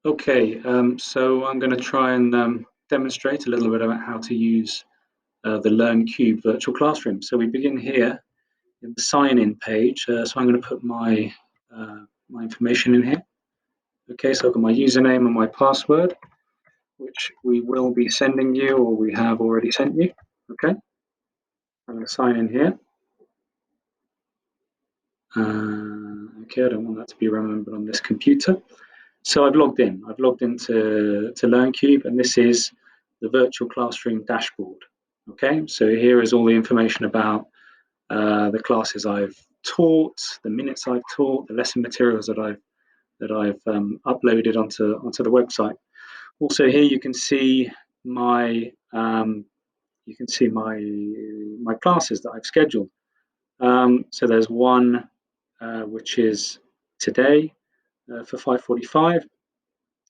Okay, so I'm going to try and demonstrate a little bit about how to use the Learncube virtual classroom. So we begin here in the sign-in page. So I'm going to put my information in here. Okay, so I've got my username and my password, which we will be sending you, or we have already sent you. Okay, I'm going to sign in here. Okay, I don't want that to be remembered on this computer. So I've logged in. I've logged into Learncube, and this is the virtual classroom dashboard. Okay, so here is all the information about the classes I've taught, the minutes I've taught, the lesson materials that I've uploaded onto the website. Also, here you can see my my classes that I've scheduled. So there's one which is today for 5:45.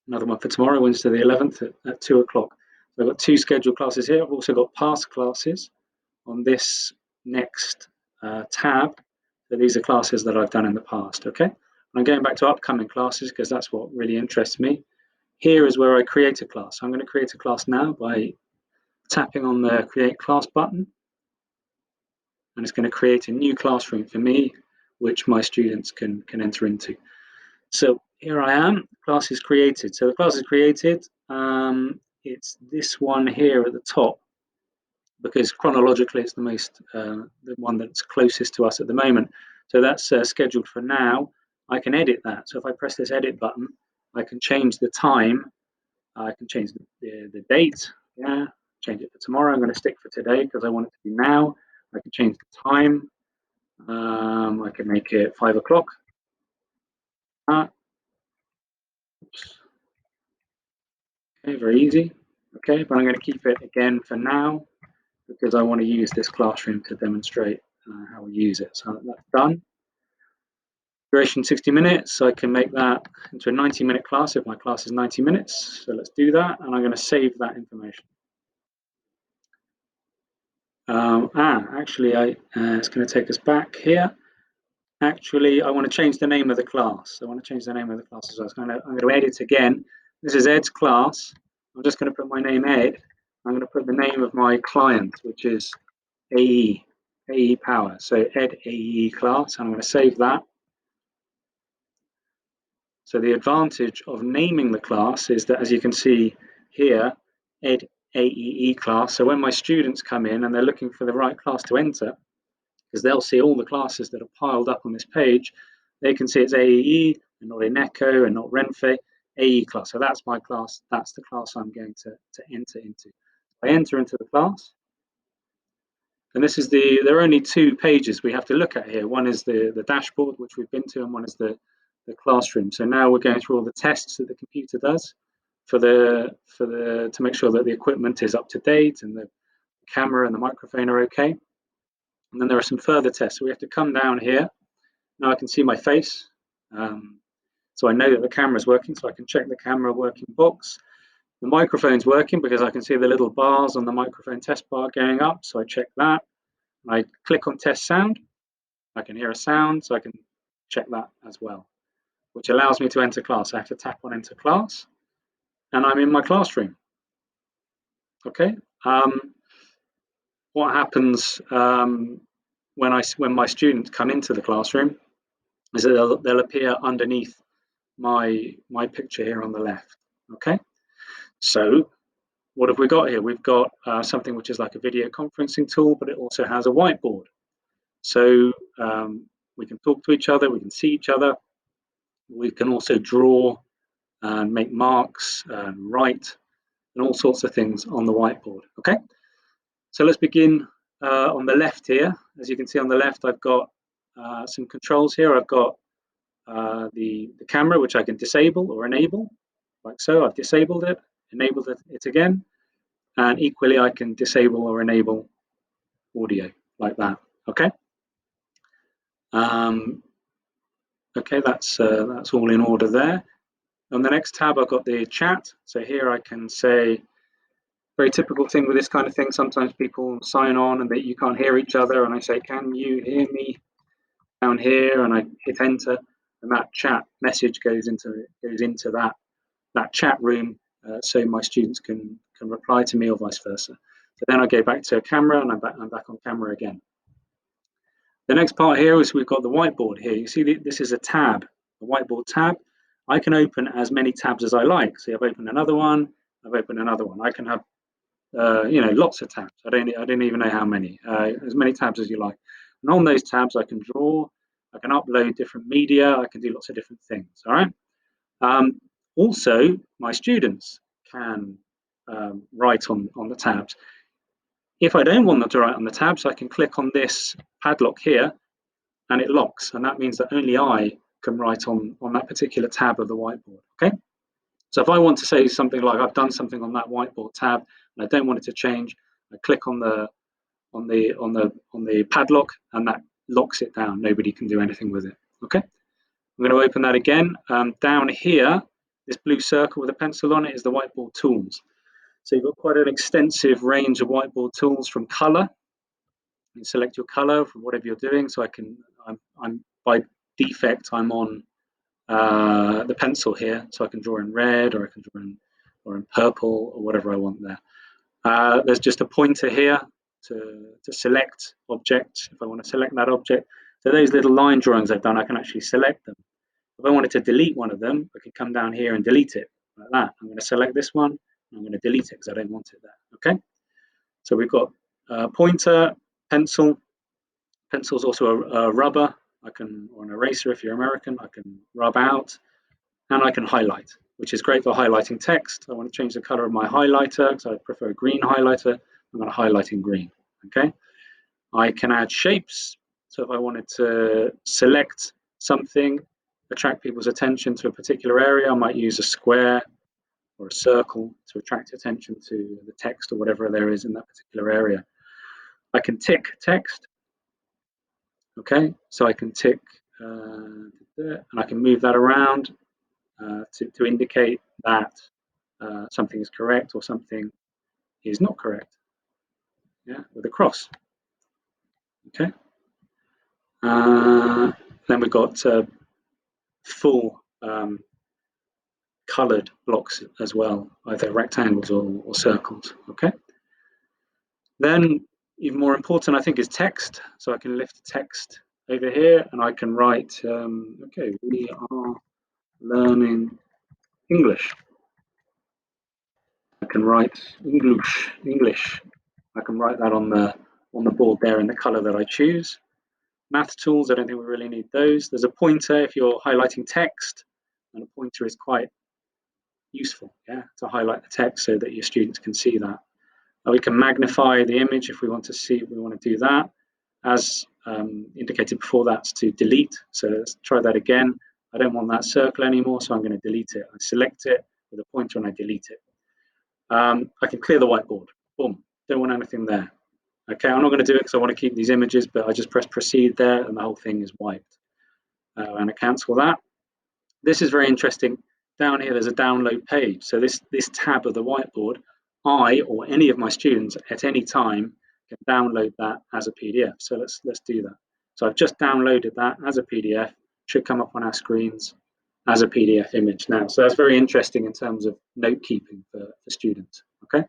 Another one for tomorrow, Wednesday the 11th at 2 o'clock. So I've got two scheduled classes here. I've also got past classes on this next tab. So these are classes that I've done in the past, okay? I'm going back to upcoming classes because that's what really interests me. Here is where I create a class. I'm going to create a class now by tapping on the Create Class button. And it's going to create a new classroom for me, which my students can enter into. So here I am, class is created. So the class is created. It's this one here at the top, because chronologically it's the one that's closest to us at the moment. So that's scheduled for now. I can edit that. So if I press this edit button, I can change the time. I can change the date. Yeah, change it for tomorrow. I'm going to stick for today because I want it to be now. I can change the time. I can make it 5 o'clock. Okay, very easy. Okay, but I'm going to keep it again for now because I want to use this classroom to demonstrate how we use it. So that's done. Duration 60 minutes. So I can make that into a 90-minute class if my class is 90 minutes. So let's do that, and I'm going to save that information. Actually, it's going to take us back here. Actually, I want to change the name of the class. I want to change the name of the class as well. So I'm going to edit again. This is Ed's class. I'm just going to put my name Ed. I'm going to put the name of my client, which is AE Power. So Ed AE class. I'm going to save that. So the advantage of naming the class is that, as you can see here, Ed AEE class. So when my students come in and they're looking for the right class to enter, because they'll see all the classes that are piled up on this page, they can see it's AEE and not Eneco and not Renfe, AE class. So that's my class. That's the class I'm going to enter into. I enter into the class. And this is there are only two pages we have to look at here. One is the dashboard, which we've been to, and one is the classroom. So now we're going through all the tests that the computer does to make sure that the equipment is up to date and the camera and the microphone are okay. And then there are some further tests. So we have to come down here. Now I can see my face. So I know that the camera is working, so I can check the camera working box. The microphone's working because I can see the little bars on the microphone test bar going up, so I check that. I click on test sound. I can hear a sound, so I can check that as well, which allows me to enter class. I have to tap on enter class, and I'm in my classroom. Okay. What happens when my students come into the classroom is that they'll appear underneath my picture here on the left. Okay. So what have we got here? We've got something which is like a video conferencing tool, but it also has a whiteboard. So we can talk to each other, we can see each other. We can also draw and make marks and write and all sorts of things on the whiteboard. Okay, so let's begin on the left here. As you can see on the left, I've got some controls here. I've got the camera, which I can disable or enable, like so. I've disabled it, enabled it again, and equally I can disable or enable audio like that. Okay. Okay, that's all in order there. On the next tab, I've got the chat. So here I can say, very typical thing with this kind of thing, sometimes people sign on and you can't hear each other, and I say, can you hear me down here? And I hit enter, and that chat message goes into that that chat room so my students can reply to me or vice versa. So then I go back to camera and I'm back on camera again. The next part here is we've got the whiteboard here. You see this is a tab, a whiteboard tab. I can open as many tabs as I like. So I've opened another one, I've opened another one. I can have lots of tabs. I don't even know how many. As many tabs as you like. And on those tabs, I can draw, I can upload different media, I can do lots of different things. All right. Also, my students can write on the tabs. If I don't want them to write on the tabs, I can click on this padlock here, and it locks, and that means that only I can write on that particular tab of the whiteboard. Okay. So if I want to say something like I've done something on that whiteboard tab and I don't want it to change, I click on the padlock and that locks it down. Nobody can do anything with it. Okay. I'm going to open that again. Down here, this blue circle with a pencil on it is the whiteboard tools. So you've got quite an extensive range of whiteboard tools from color. You select your color from whatever you're doing. So I'm by default, I'm on the pencil here, so I can draw in red or I can draw in purple or whatever I want there. There's just a pointer here to select object if I want to select that object. So those little line drawings I've done, I can actually select them. If I wanted to delete one of them, I could come down here and delete it like that. I'm going to select this one. I'm going to delete it because I don't want it there. Okay. So we've got pointer, pencil. Pencil is also a rubber. Or an eraser if you're American. I can rub out, and I can highlight, which is great for highlighting text. I want to change the color of my highlighter because I prefer a green highlighter. I'm going to highlight in green. Okay. I can add shapes. So if I wanted to select something, attract people's attention to a particular area, I might use a square or a circle to attract attention to the text or whatever there is in that particular area. I can tick text. Okay, so I can tick and I can move that around to indicate that something is correct or something is not correct. Yeah, with a cross. Okay. Then we've got full colored blocks as well, either rectangles or circles. Okay. Then, even more important, I think, is text. So I can lift text over here and I can write, okay, we are learning English. I can write English. I can write that on the board there in the color that I choose. Math tools, I don't think we really need those. There's a pointer if you're highlighting text, and a pointer is quite useful, yeah, to highlight the text so that your students can see that. We can magnify the image if we want to see, we want to do that. As indicated before, that's to delete. So let's try that again. I don't want that circle anymore, so I'm going to delete it. I select it with a pointer and I delete it. I can clear the whiteboard. Boom. Don't want anything there. Okay, I'm not going to do it because I want to keep these images, but I just press proceed there and the whole thing is wiped. And I cancel that. This is very interesting. Down here, there's a download page. So this tab of the whiteboard, I or any of my students at any time can download that as a PDF. So let's do that. So I've just downloaded that as a PDF. Should come up on our screens as a PDF image now. So that's very interesting in terms of note keeping for students. Okay.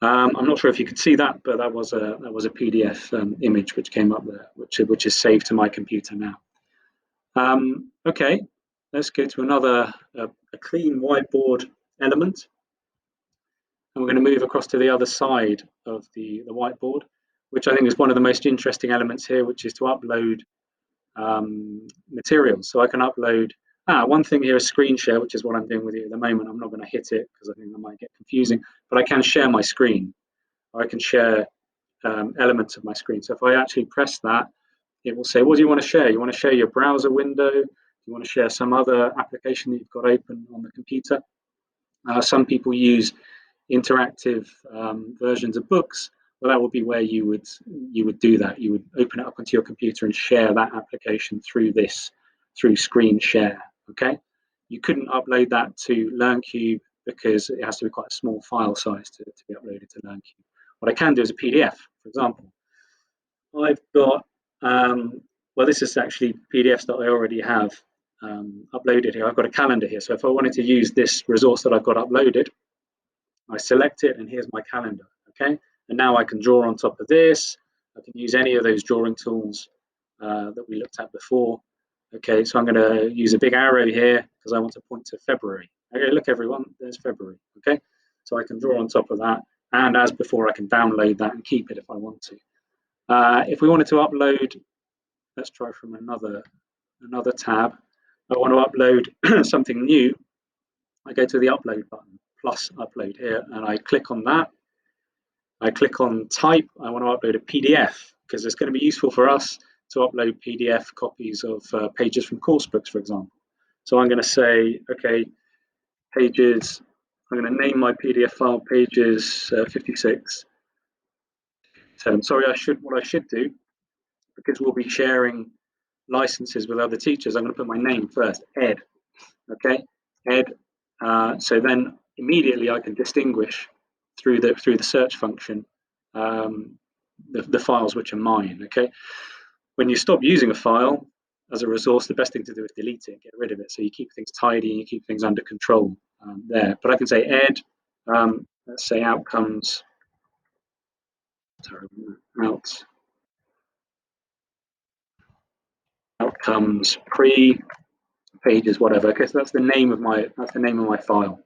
I'm not sure if you could see that, but that was a PDF image which came up there, which is saved to my computer now. Okay, let's go to another a clean whiteboard element, and we're going to move across to the other side of the whiteboard, which I think is one of the most interesting elements here, which is to upload materials. So I can upload. One thing here is screen share, which is what I'm doing with you at the moment. I'm not going to hit it because I think that might get confusing, but I can share my screen, or I can share elements of my screen. So if I actually press that, it will say, what do you want to share? You want to share your browser window? You want to share some other application that you've got open on the computer? Some people use interactive versions of books. Well, that would be where you would do that. You would open it up onto your computer and share that application through screen share. Okay, you couldn't upload that to Learncube because it has to be quite a small file size to be uploaded to Learncube. What I can do is a PDF, for example. I've got well, this is actually PDFs that I already have uploaded here. I've got a calendar here. So if I wanted to use this resource that I've got uploaded, I select it and here's my calendar, okay? And now I can draw on top of this. I can use any of those drawing tools that we looked at before. Okay, so I'm going to use a big arrow here because I want to point to February. Okay, look everyone, there's February, okay? So I can draw on top of that. And as before, I can download that and keep it if I want to. If we wanted to upload, let's try from another tab. I want to upload something new. I go to the upload button, plus upload here, and I click on that. I click on type. I want to upload a PDF because it's going to be useful for us to upload PDF copies of pages from course books, for example. So I'm going to say, okay, pages, I'm going to name my PDF file pages 56. So I'm sorry, what I should do, because we'll be sharing licenses with other teachers, I'm going to put my name first, Ed, okay, Ed. So then immediately I can distinguish through the search function the files which are mine, okay. When you stop using a file as a resource, the best thing to do is delete it, get rid of it, so you keep things tidy and you keep things under control there. But I can say Ed, let's say outcomes, outcomes pre pages, whatever. Okay, so that's the name of my file.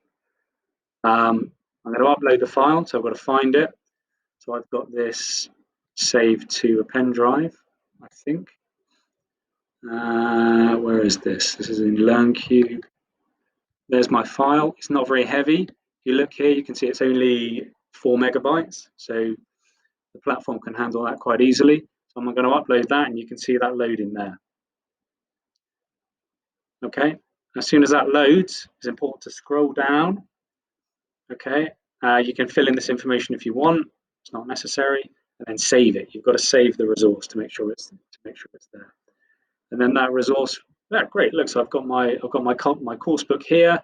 I'm going to upload the file, so I've got to find it. So I've got this saved to a pen drive, I think. Where is this? This is in Learncube. There's my file. It's not very heavy. If you look here, you can see it's only 4 megabytes. So the platform can handle that quite easily. So I'm going to upload that, and you can see that loading there. Okay. As soon as that loads, it's important to scroll down. Okay. You can fill in this information if you want. It's not necessary, and then save it. You've got to save the resource to make sure it's there. And then that resource, yeah, great. Look, so I've got my course book here.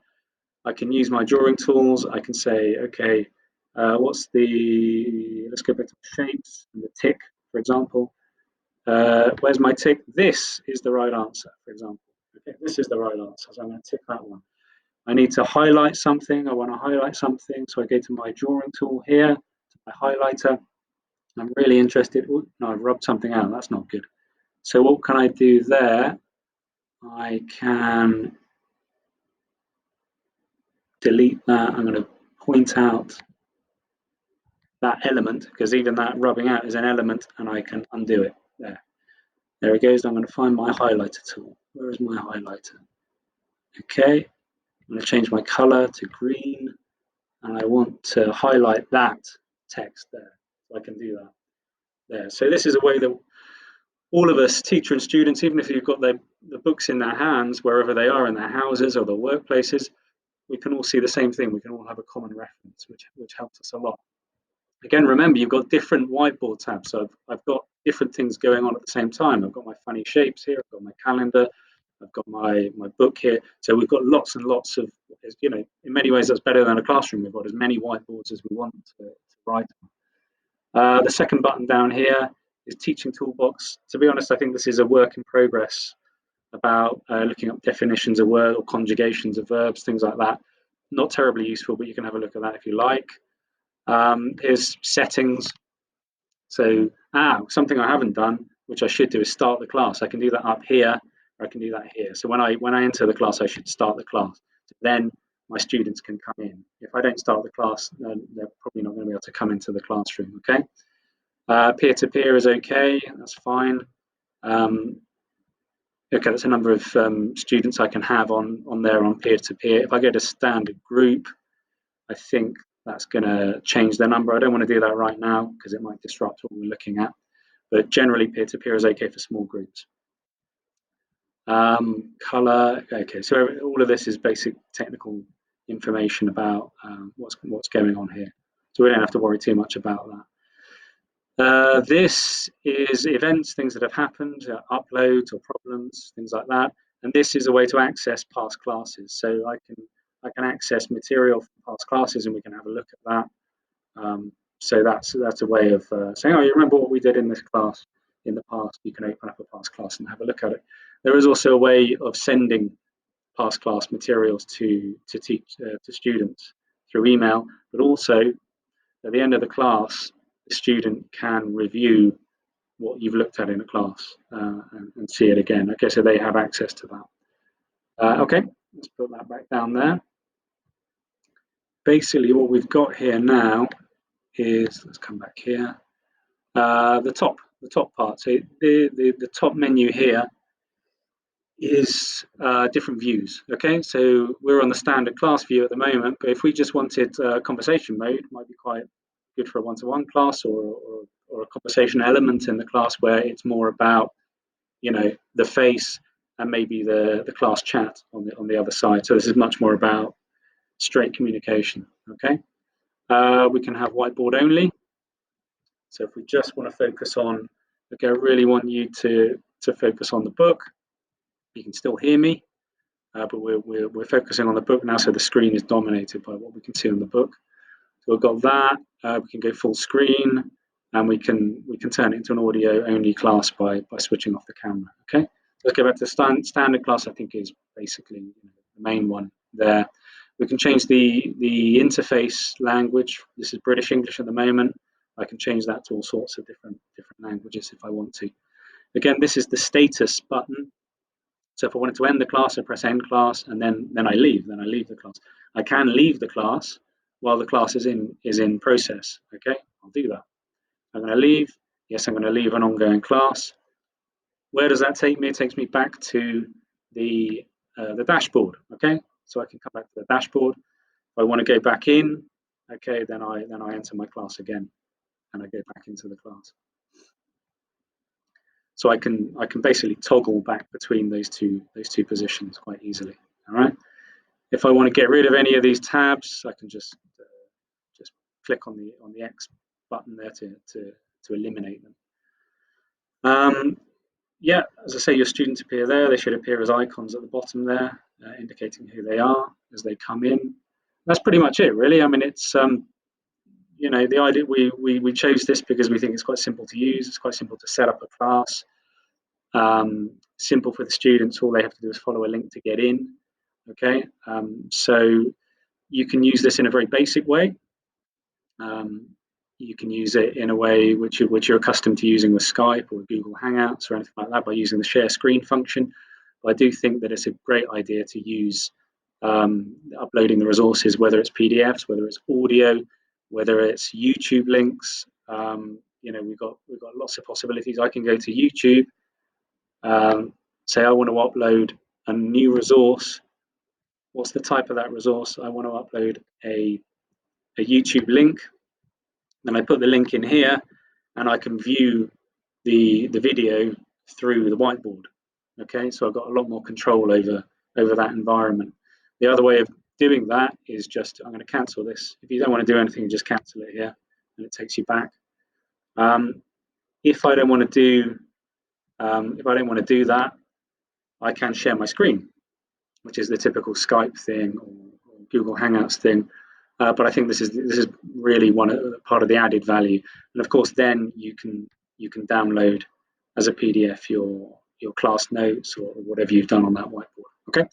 I can use my drawing tools. I can say, okay, let's go back to shapes and the tick, for example. Where's my tick? This is the right answer, for example. Okay, this is the right answer, so I'm going to tick that one. I need to highlight something. I want to highlight something, so I go to my drawing tool here, to my highlighter. I'm really interested. Oh, no, I've rubbed something out. That's not good. So what can I do there? I can delete that. I'm going to point out that element, because even that rubbing out is an element, and I can undo it there. There it goes. I'm going to find my highlighter tool. Where is my highlighter? Okay, I'm going to change my color to green, and I want to highlight that text there. So I can do that there. So this is a way that all of us, teacher and students, even if you've got the books in their hands, wherever they are in their houses or their workplaces, we can all see the same thing. We can all have a common reference, which helps us a lot. Again, remember, you've got different whiteboard tabs. So I've got different things going on at the same time. I've got my funny shapes here. I've got my calendar. I've got my book here. So we've got lots and lots of, in many ways, that's better than a classroom. We've got as many whiteboards as we want to write on. The second button down here is Teaching Toolbox. To be honest, I think this is a work in progress about looking up definitions of words or conjugations of verbs, things like that. Not terribly useful, but you can have a look at that if you like. Here's settings. So something I haven't done, which I should do, is start the class. I can do that up here, or I can do that here. So when I enter the class, I should start the class. Then my students can come in. If I don't start the class, then they're probably not going to be able to come into the classroom. Okay. Peer-to-peer is okay. That's fine. Okay, that's a number of students I can have on there on peer-to-peer. If I go to standard group, I think that's going to change their number. I don't want to do that right now because it might disrupt what we're looking at. But generally, peer-to-peer is okay for small groups. Color, okay, so all of this is basic technical information about what's going on here. So we don't have to worry too much about that. This is events, things that have happened, uploads or problems, things like that. And this is a way to access past classes. So I can access material from past classes, and we can have a look at that. So that's a way of saying, oh, you remember what we did in this class in the past? You can open up a past class and have a look at it. There is also a way of sending past class materials to students through email, but also at the end of the class, the student can review what you've looked at in a class and see it again. Okay, so they have access to that. Okay, let's put that back down there. Basically, what we've got here now is, let's come back here, the top part. So the top menu here is different views. Okay, so we're on the standard class view at the moment, but if we just wanted conversation mode, might be quite good for a one-to-one class or a conversation element in the class where it's more about, you know, the face and maybe the class chat on the other side. So this is much more about straight communication. Okay, we can have whiteboard only. So if we just want to focus on, okay, I really want you to focus on the book. You can still hear me, but we're focusing on the book now, so the screen is dominated by what we can see on the book. So we've got that. We can go full screen, and we can turn it into an audio only class by switching off the camera. Okay, let's go back to standard class. I think is basically the main one there. We can change the interface language. This is British English at the moment. I can change that to all sorts of different languages if I want to. Again, this is the status button. So if I wanted to end the class, I press end class, and then I leave. Then I leave the class. I can leave the class while the class is in process. Okay, I'll do that. I'm going to leave. Yes, I'm going to leave an ongoing class. Where does that take me? It takes me back to the dashboard. Okay, so I can come back to the dashboard. If I want to go back in, okay, then I enter my class again, and I go back into the class. So I can basically toggle back between those two positions quite easily. All right. If I want to get rid of any of these tabs, I can just click on the X button there to eliminate them. Yeah, as I say, your students appear there. They should appear as icons at the bottom there, indicating who they are as they come in. That's pretty much it, really. I mean, it's you know, the idea we chose this because we think it's quite simple to use. It's quite simple to set up a class. Simple for the students. All they have to do is follow a link to get in. Okay, so you can use this in a very basic way. You can use it in a way which you're accustomed to using with Skype or Google Hangouts or anything like that by using the share screen function. But I do think that it's a great idea to use uploading the resources, whether it's PDFs, whether it's audio, whether it's YouTube links. You know, we've got lots of possibilities. I can go to YouTube, say I want to upload a new resource. What's the type of that resource? I want to upload a YouTube link. Then I put the link in here, and I can view the video through the whiteboard. Okay, so I've got a lot more control over that environment. The other way of doing that is just, I'm going to cancel this. If you don't want to do anything, just cancel it here, and it takes you back. If I don't want to do that, I can share my screen, which is the typical Skype thing or Google Hangouts thing. But I think this is really part of the added value. And of course, then you can download as a PDF your class notes or whatever you've done on that whiteboard. Okay.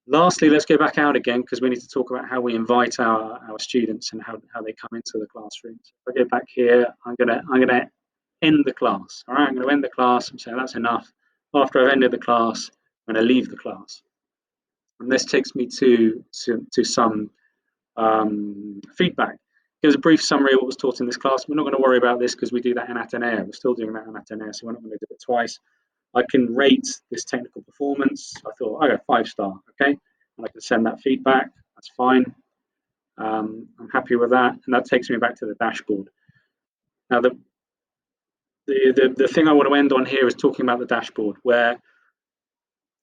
Lastly, let's go back out again because we need to talk about how we invite our students and how they come into the classroom. So if I go back here, I'm gonna end the class. All right, I'm going to end the class. I'm saying that's enough. After I've ended the class, I'm going to leave the class. And this takes me to some feedback. Gives a brief summary of what was taught in this class. We're not going to worry about this because we do that in Ateneo. We're still doing that in Ateneo, so we're not going to do it twice. I can rate this technical performance. I thought, I go 5-star, okay? And I can send that feedback. That's fine. I'm happy with that. And that takes me back to the dashboard. Now, the thing I want to end on here is talking about the dashboard, where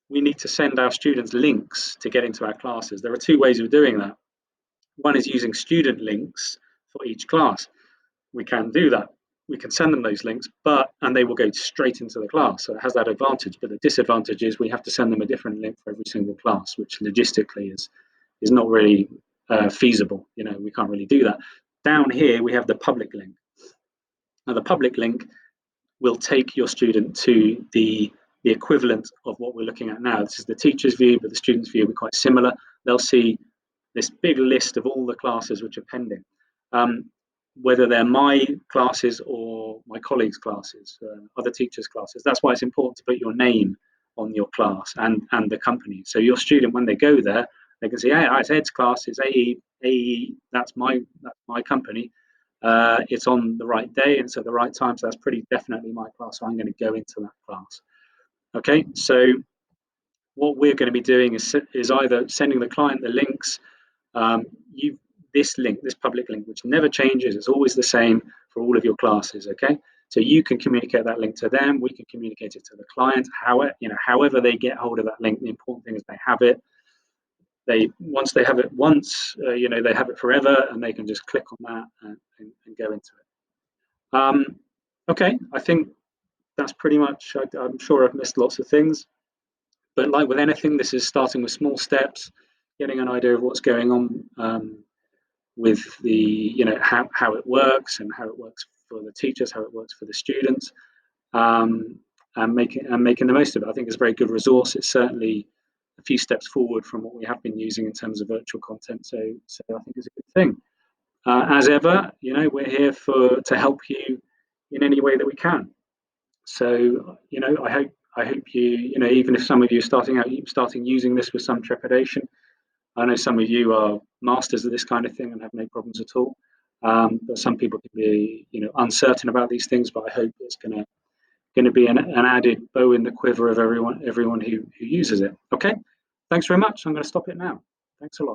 we need to send our students links to get into our classes. There are two ways of doing that. One is using student links for each class. We can do that. We can send them those links, and they will go straight into the class. So it has that advantage. But the disadvantage is we have to send them a different link for every single class, which logistically is not really feasible. You know, we can't really do that. Down here, we have the public link. Now, the public link will take your student to the the equivalent of what we're looking at now. This is the teacher's view, but the student's view will be quite similar. They'll see this big list of all the classes which are pending, whether they're my classes or my colleagues' classes, other teachers' classes. That's why it's important to put your name on your class and the company. So your student, when they go there, they can see, hey, it's Ed's class, it's AE, that's my company. It's on the right day and it's at the right time, so that's pretty definitely my class, so I'm going to go into that class. Okay, so what we're going to be doing is either sending the client the links, this link, this public link, which never changes, it's always the same for all of your classes, okay? So you can communicate that link to them, we can communicate it to the client, however they get hold of that link. The important thing is they have it. Once they have it they have it forever, and they can just click on that and go into it. Okay, I think that's pretty much, I'm sure I've missed lots of things, but like with anything, this is starting with small steps, getting an idea of what's going on with the, how it works and how it works for the teachers, how it works for the students, and making the most of it. I think it's a very good resource. It's certainly a few steps forward from what we have been using in terms of virtual content. So I think it's a good thing. As ever, we're here to help you in any way that we can. So, I hope you, even if some of you are starting using this with some trepidation, I know some of you are masters of this kind of thing and have no problems at all. But some people can be, uncertain about these things. But I hope it's going to be an added bow in the quiver of everyone who uses it. Okay, thanks very much. I'm going to stop it now. Thanks a lot.